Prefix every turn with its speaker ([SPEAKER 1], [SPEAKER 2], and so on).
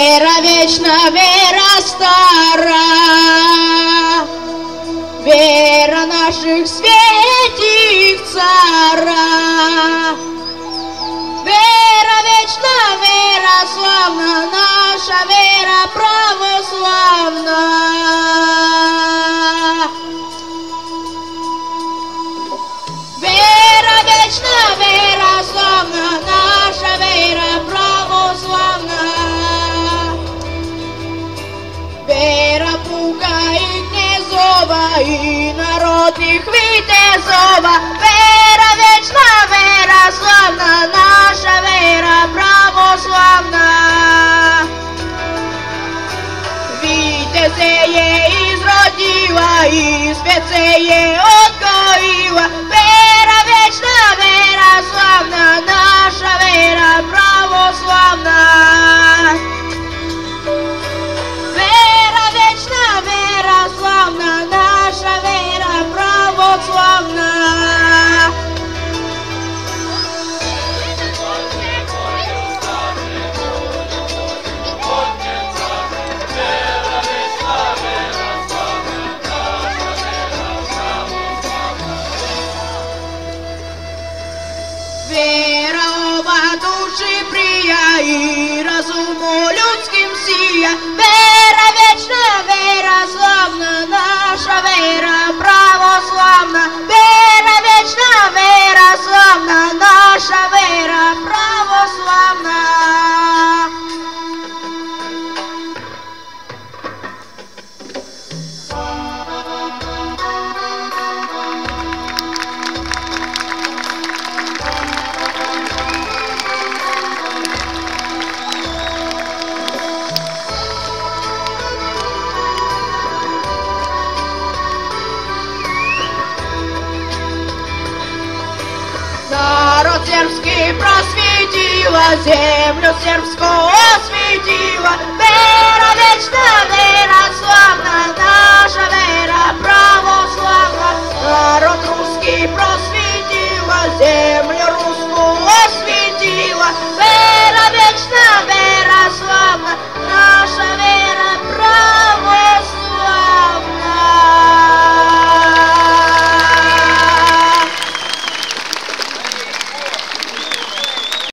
[SPEAKER 1] Вера вечна, вера стара, вера наших святых цара. Вера вечна, вера славна, наша вера православна. Вера вечна, вера славна, наша вера православна. Вера пука и князова, и народных витязова. Вера вечна, вера славна, наша вера православна. Витязеє изродила, и спецеє отгоила. Вера вечна, вера славна, наша вера православна. Вера вечна, вера славна, наша вера православна. Вера оба души прия, и разуму людским сия. Вера вечна, вера славна, наша вера православна. Вера вечна, вера славна, наша вера православна. Народ сербский просветила, землю сербскую осветила. Вера вечна, вера славна, наша вера православна. Народ русский просветила, землю русскую осветила. Вера вечна, вера славна, наша